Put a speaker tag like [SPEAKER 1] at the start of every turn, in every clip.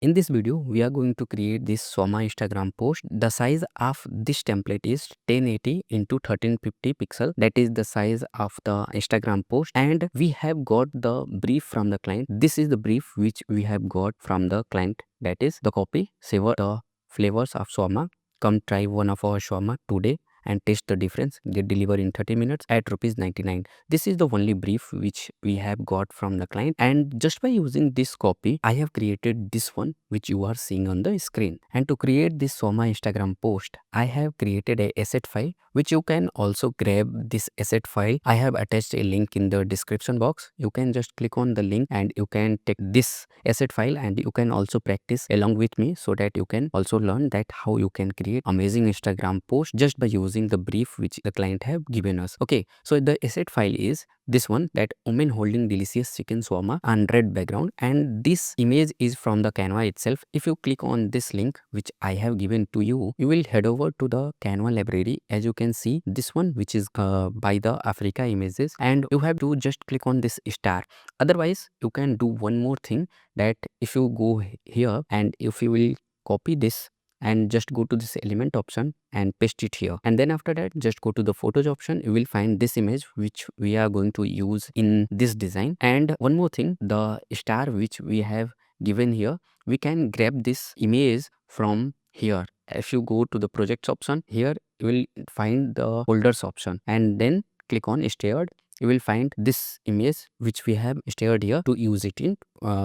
[SPEAKER 1] In this video, we are going to create this Soma Instagram post. The size of this template is 1080 into 1350 pixel. That is the size of the Instagram post. And we have got the brief from the client. This is the brief which we have got from the client. That is the copy, savor the flavors of Soma. Come try one of our Soma today and taste the difference. Get delivered in 30 minutes at ₹99. This is the only brief which we have got from the client, and just by using this copy I have created this one which you are seeing on the screen. And to create this Soma Instagram post, I have created a asset file which you can also grab. This asset file, I have attached a link in the description box. You can just click on the link and you can take this asset file and you can also practice along with me, so that you can also learn that how you can create amazing Instagram post just by using the brief which the client have given us. Okay, so the asset file is this one, that woman holding delicious chicken shawarma on red background, and this image is from the Canva itself. If you click on this link which I have given to you, you will head over to the Canva library. As you can see, this one which is by the Africa images, and you have to just click on this star. Otherwise you can do one more thing, that if you go here and if you will copy this and just go to this element option and paste it here, and then after that just go to the photos option, you will find this image which we are going to use in this design. And one more thing, the star which we have given here, we can grab this image from here. If you go to the projects option, here you will find the folders option, and then click on steered. You will find this image which we have steered here to use it in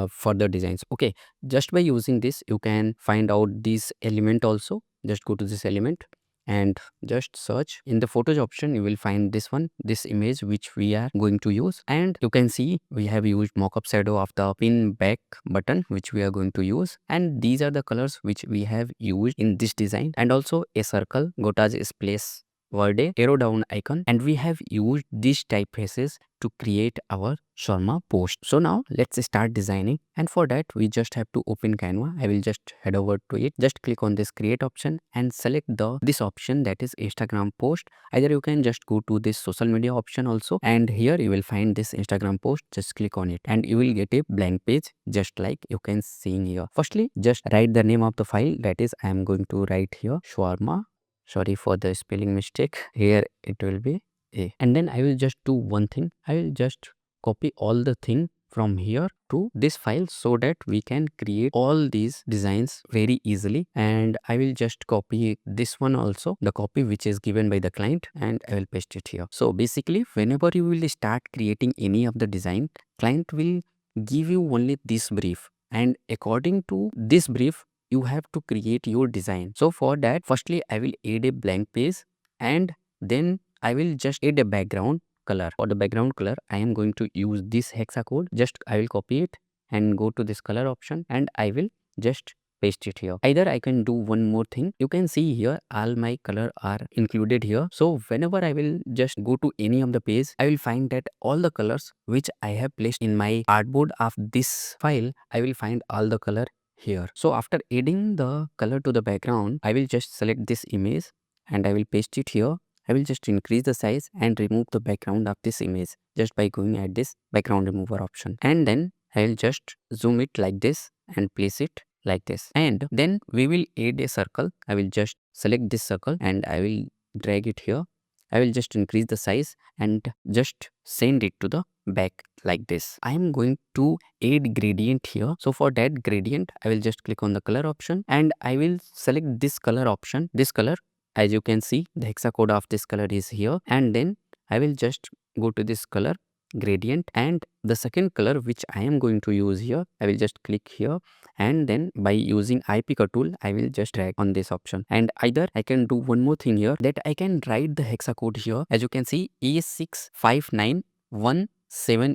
[SPEAKER 1] further designs. Okay, just by using this you can find out this element also. Just go to this element and just search. In the photos option you will find this one, this image which we are going to use, and you can see we have used mockup shadow of the pin back button which we are going to use, and these are the colors which we have used in this design, and also a circle, Gotage space word, arrow down icon, and we have used these typefaces to create our Sharma post. So now let's start designing, and for that we just have to open Canva. I will just head over to it, just click on this create option and select this option, that is Instagram post. Either you can just go to this social media option also, and here you will find this Instagram post. Just click on it and you will get a blank page just like you can see here. Firstly, just write the name of the file, that is I am going to write here shawarma. Sorry for the spelling mistake. Here it will be A. And then I will just do one thing. I will just copy all the thing from here to this file, so that we can create all these designs very easily. And I will just copy this one also, the copy which is given by the client, and I will paste it here. So basically, whenever you will start creating any of the design, client will give you only this brief, and according to this brief you have to create your design. So for that, firstly I will add a blank page, and then I will just add a background color. For the background color, I am going to use this hexa code. Just I will copy it and go to this color option, and I will just paste it here. Either I can do one more thing. You can see here all my color are included here. So whenever I will just go to any of the page, I will find that all the colors which I have placed in my artboard of this file, I will find all the color here. So after adding the color to the background, I will just select this image and I will paste it here. I will just increase the size and remove the background of this image just by going at this background remover option, and then I will just zoom it like this and place it like this, and then we will add a circle. I will just select this circle and I will drag it here. I will just increase the size and just send it to the back like this. I am going to add gradient here. So for that gradient, I will just click on the color option and I will select this color option, this color. As you can see, the hexa code of this color is here, and then I will just go to this color gradient, and the second color which I am going to use here, I will just click here, and then by using eye picker tool I will just drag on this option. And either I can do one more thing here, that I can write the hexa code here. As you can see, A659117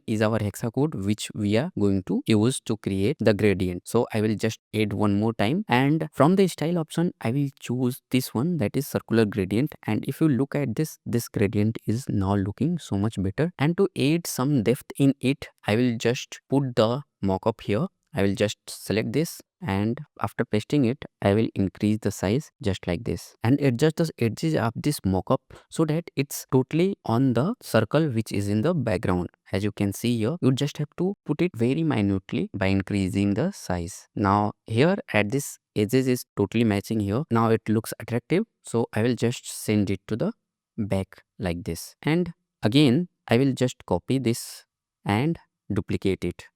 [SPEAKER 1] is our hexa code which we are going to use to create the gradient. So I will just add one more time, and from the style option I will choose this one, that is circular gradient. And if you look at this gradient is now looking so much better. And to add some depth in it, I will just put the mockup here. I will just select this and after pasting it, I will increase the size just like this and adjust the edges of this mockup so that it's totally on the circle which is in the background. As you can see here, you just have to put it very minutely by increasing the size. Now here at this edges is totally matching here. Now it looks attractive, so I will just send it to the back like this, and again I will just copy this and duplicate it.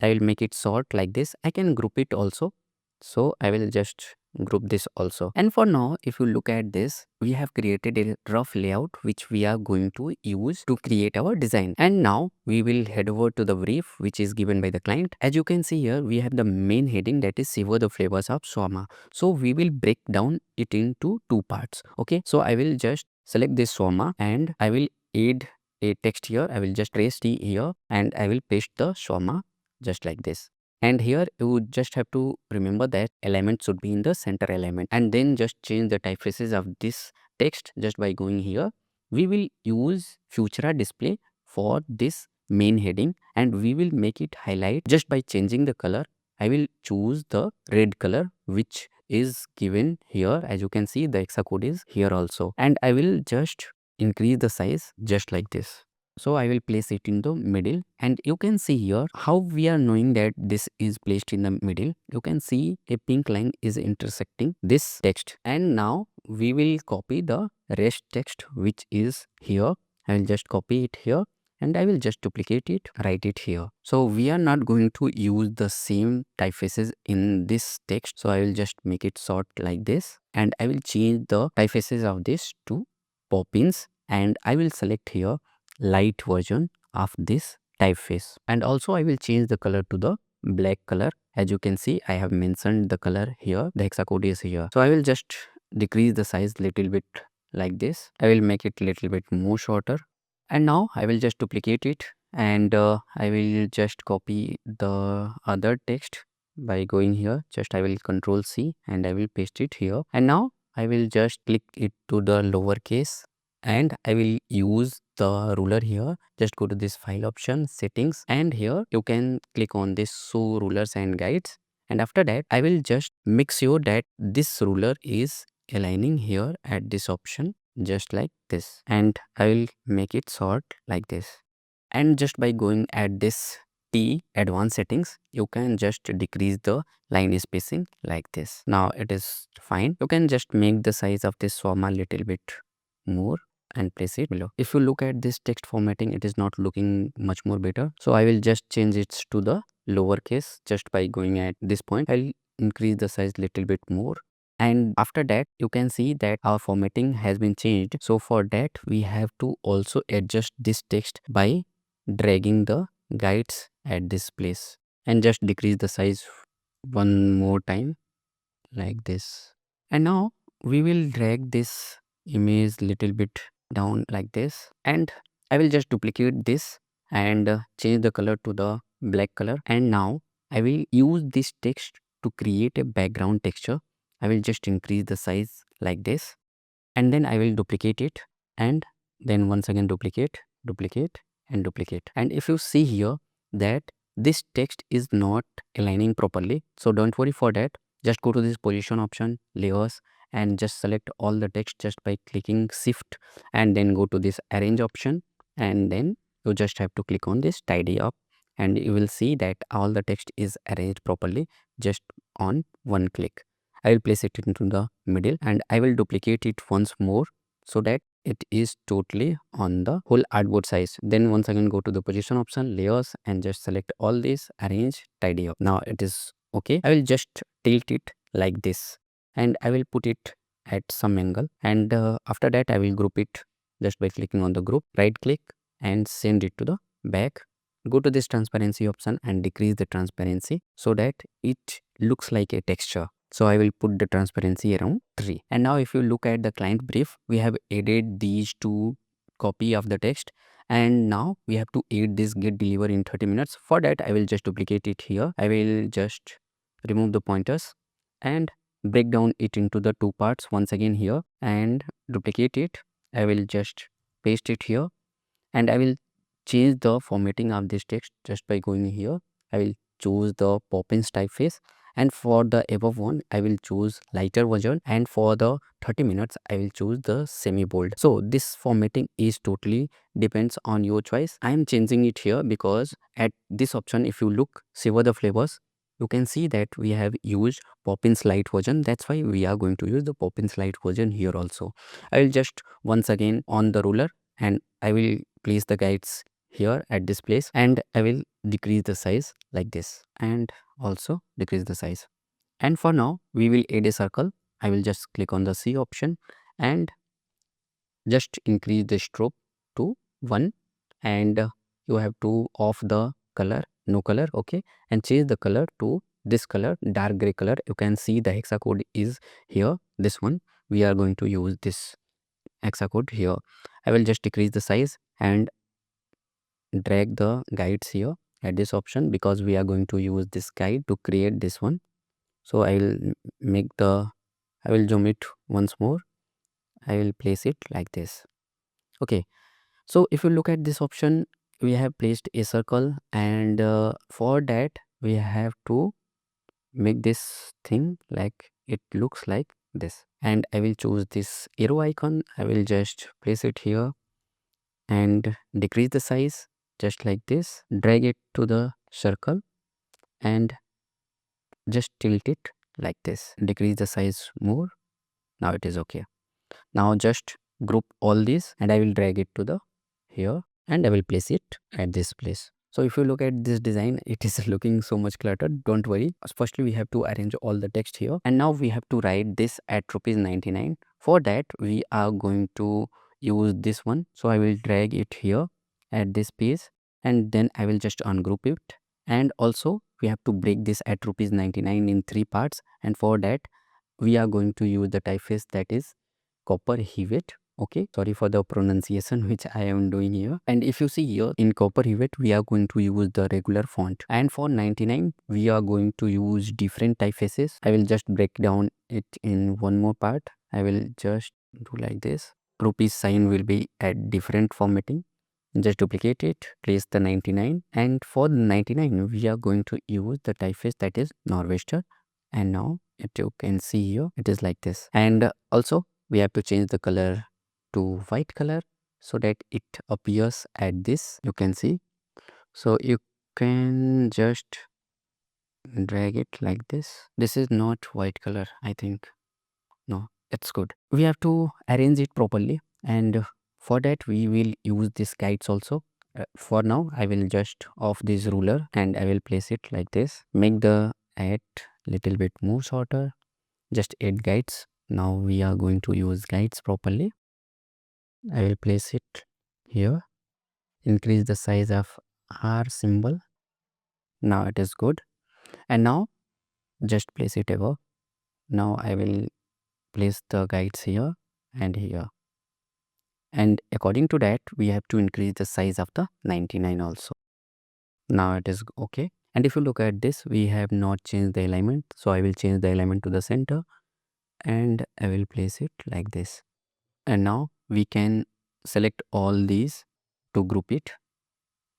[SPEAKER 1] I will make it short like this. I can group it also. So I will just group this also. And for now, if you look at this, we have created a rough layout which we are going to use to create our design. And now we will head over to the brief which is given by the client. As you can see here, we have the main heading, that is savor the flavors of shawarma. So we will break down it into two parts. Okay. So I will just select this shawarma and I will add a text here. I will just trace T here and I will paste the shawarma just like this. And here you just have to remember that alignment should be in the center alignment, and then just change the typefaces of this text just by going here. We will use Futura display for this main heading and we will make it highlight just by changing the color. I will choose the red color which is given here. As you can see, the hexa code is here also, and I will just increase the size just like this. So I will place it in the middle, and you can see here how we are knowing that this is placed in the middle. You can see a pink line is intersecting this text, and now we will copy the rest text which is here. I will just copy it here and I will just duplicate it, write it here. So we are not going to use the same typefaces in this text. So I will just make it short like this and I will change the typefaces of this to Poppins, and I will select here light version of this typeface, and also I will change the color to the black color. As you can see, I have mentioned the color here, the hexa code is here. So I will just decrease the size little bit like this. I will make it little bit more shorter, and now I will just duplicate it and I will just copy the other text by going here. Just I will control C and I will paste it here, and now I will just click it to the lowercase and I will use the ruler here. Just go to this file option, settings, and here you can click on this show rulers and guides, and after that I will just make sure that this ruler is aligning here at this option just like this, and I will make it short like this. And just by going at this T advanced settings, you can just decrease the line spacing like this. Now it is fine. You can just make the size of this shawarma little bit more and place it below. If you look at this text formatting, it is not looking much more better. So I will just change it to the lowercase just by going at this point. I'll increase the size little bit more, and after that you can see that our formatting has been changed. So for that we have to also adjust this text by dragging the guides at this place and just decrease the size one more time like this. And now we will drag this image little bit down like this, and I will just duplicate this and change the color to the black color, and now I will use this text to create a background texture. I will just increase the size like this, and then I will duplicate it and then once again duplicate, duplicate and duplicate. And if you see here that this text is not aligning properly, so don't worry for that. Just go to this position option, layers, and just select all the text just by clicking shift and then go to this arrange option, and then you just have to click on this tidy up, and you will see that all the text is arranged properly just on one click. I will place it into the middle and I will duplicate it once more so that it is totally on the whole artboard size. Then once again go to the position option, layers, and just select all this, arrange, tidy up. Now it is okay. I will just tilt it like this and I will put it at some angle, and after that I will group it just by clicking on the group, right click and send it to the back. Go to this transparency option and decrease the transparency so that it looks like a texture. So I will put the transparency around 3. And now if you look at the client brief, we have added these two copy of the text, and now we have to add this get deliver in 30 minutes. For that I will just duplicate it here. I will just remove the pointers and break down it into the two parts once again here and duplicate it. I will just paste it here and I will change the formatting of this text just by going here. I will choose the Poppins typeface and for the above one I will choose lighter version, and for the 30 minutes I will choose the semi bold. So this formatting is totally depends on your choice. I am changing it here because at this option, if you look savor the flavors, you can see that we have used Poppins Lite version. That's why we are going to use the Poppins Lite version here also. I will just once again on the ruler, and I will place the guides here at this place, and I will decrease the size like this, and also decrease the size. And for now we will add a circle. I will just click on the C option and just increase the stroke to 1, and you have to off the color, no color, okay, and change the color to this color, dark gray color. You can see the hexa code is here, this one. We are going to use this hexa code here. I will just decrease the size and drag the guides here at this option, because we are going to use this guide to create this one. So I will make the, I will zoom it once more. I will place it like this. Okay, so if you look at this option, we have placed a circle, and for that we have to make this thing like it looks like this. And I will choose this arrow icon. I will just place it here and decrease the size just like this. Drag it to the circle and just tilt it like this. Decrease the size more. Now it is okay. Now just group all these, and I will drag it to the here, and I will place it at this place. So if you look at this design, it is looking so much cluttered. Don't worry. Firstly, we have to arrange all the text here, and now we have to write this at ₹99. For that, we are going to use this one. So I will drag it here at this page, and then I will just ungroup it. And also we have to break this at ₹99 in 3 parts, and for that we are going to use the typeface that is Copper Hewitt. Okay, sorry for the pronunciation which I am doing here. And if you see here in Copper Hewitt, we are going to use the regular font, and for 99 we are going to use different typefaces. I will just break down it in one more part. I will just do like this. Rupees sign will be at different formatting. Just duplicate it, place the 99, and for the 99 we are going to use the typeface that is Norwester. And now it, you can see here it is like this. And also we have to change the color to white color so that it appears at this, you can see. So you can just drag it like this. This is not white color, I think. No, it's good. We have to arrange it properly, and for that we will use these guides also. For now I will just off this ruler, and I will place it like this. Make the add little bit more shorter. Just add guides. Now we are going to use guides properly. I will place it here. Increase the size of R symbol. Now it is good. And now just place it above. Now I will place the guides here and here. And according to that, we have to increase the size of the 99 also. Now it is okay. And if you look at this, we have not changed the alignment. So I will change the alignment to the center, and I will place it like this. And now we can select all these to group it,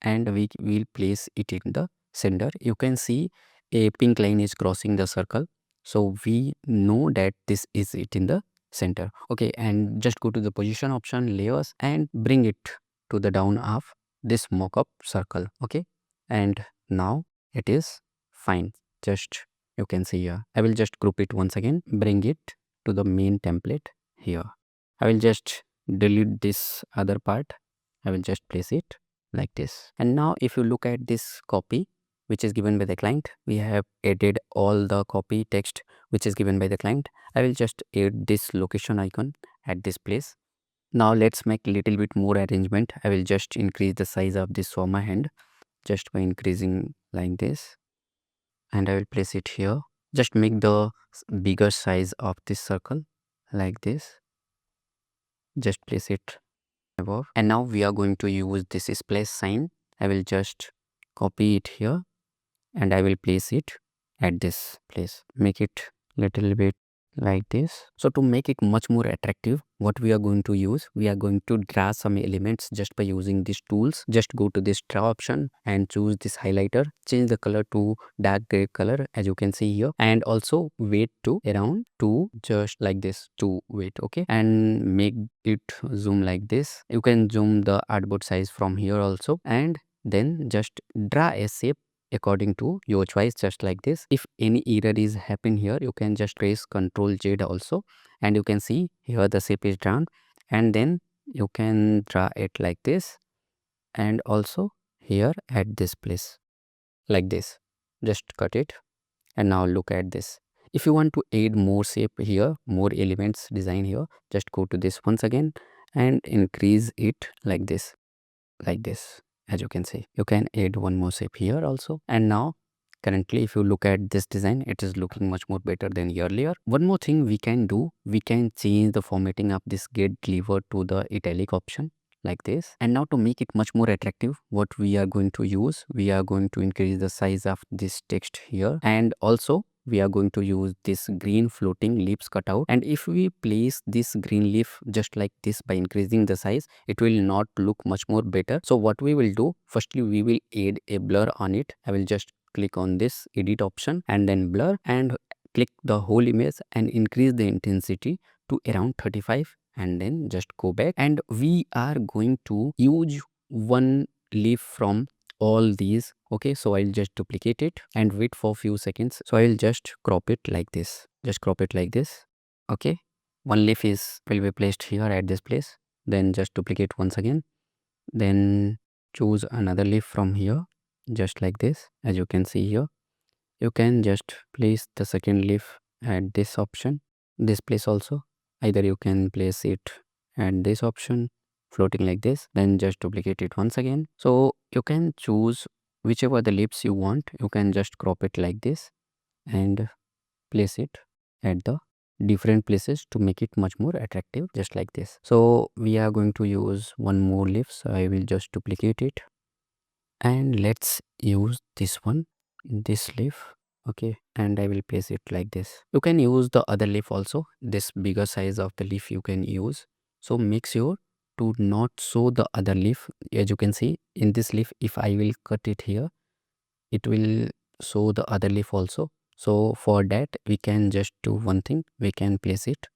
[SPEAKER 1] and we will place it in the center. You can see a pink line is crossing the circle, so we know that this is it in the center. Okay, and just go to the position option, layers, and bring it to the down of this mock-up circle. Okay, and now it is fine. Just you can see here. I will just group it once again, bring it to the main template here. I will just delete this other part. I will just place it like this. And now if you look at this copy which is given by the client, we have added all the copy text which is given by the client. I will just add this location icon at this place. Now let's make little bit more arrangement. I will just increase the size of this Soma hand just by increasing like this, and I will place it here. Just make the bigger size of this circle like this. Just place it above, and now we are going to use this splash sign. I will just copy it here, and I will place it at this place. Make it little bit like this. So to make it much more attractive, what we are going to use, we are going to draw some elements just by using these tools. Just go to this draw option and choose this highlighter, change the color to dark gray color as you can see here, and also weight to around 2, just like this, 2 weight. Okay, and make it zoom like this. You can zoom the artboard size from here also, and then just draw a shape according to your choice, just like this. If any error is happen here, you can just press Ctrl Z also, and you can see here the shape is drawn, and then you can draw it like this, and also here at this place like this. Just cut it, and now look at this. If you want to add more shape here, more elements design here, just go to this once again and increase it like this, like this. As you can see, you can add one more shape here also. And now currently if you look at this design, it is looking much more better than earlier. One more thing we can do, we can change the formatting of this get lever to the italic option like this. And now to make it much more attractive, what we are going to use, we are going to increase the size of this text here, and also we are going to use this green floating leaves cutout. And if we place this green leaf just like this by increasing the size, it will not look much more better. So what we will do, firstly we will add a blur on it. I will just click on this edit option and then blur, and click the whole image and increase the intensity to around 35, and then just go back, and we are going to use one leaf from all these. Okay, so I'll just duplicate it and wait for few seconds. So I'll just crop it like this, just crop it like this. Okay, one leaf will be placed here at this place, then just duplicate once again, then choose another leaf from here just like this. As you can see here, you can just place the second leaf at this option, this place also. Either you can place it at this option floating like this, then just duplicate it once again. So you can choose whichever the leaves you want. You can just crop it like this and place it at the different places to make it much more attractive, just like this. So we are going to use one more leaf, so I will just duplicate it, and let's use this one, this leaf. Okay, and I will place it like this. You can use the other leaf also, this bigger size of the leaf you can use. So make sure to not show the other leaf. As you can see in this leaf, if I will cut it here, it will show the other leaf also. So for that we can just do one thing, we can place it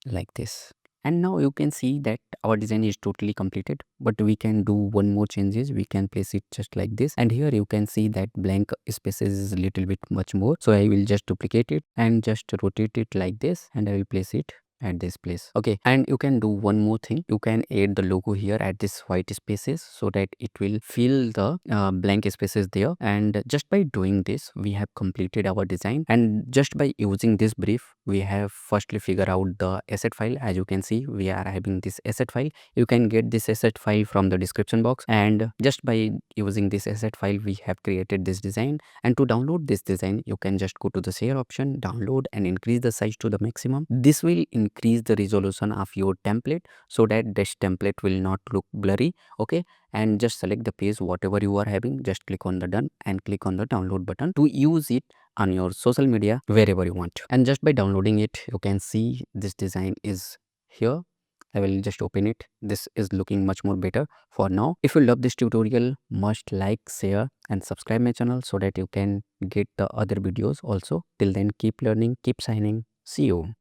[SPEAKER 1] like this. And now you can see that our design is totally completed, but we can do one more changes. We can place it just like this, and here you can see that blank spaces is a little bit much more. So I will just duplicate it and just rotate it like this, and I will place it at this place. Okay, and you can do one more thing, you can add the logo here at this white spaces so that it will fill the blank spaces there. And just by doing this, we have completed our design. And just by using this brief, we have firstly figure out the asset file. As you can see, we are having this asset file. You can get this asset file from the description box, and just by using this asset file, we have created this design. And to download this design, you can just go to the share option, download, and increase the size to the maximum. This will increase the resolution of your template so that this template will not look blurry. Okay, and just select the page whatever you are having, just click on the done and click on the download button to use it on your social media wherever you want. And just by downloading it, you can see this design is here. I will just open it. This is looking much more better for now. If you love this tutorial, must like, share, and subscribe my channel so that you can get the other videos also. Till then, keep learning, keep shining. See you.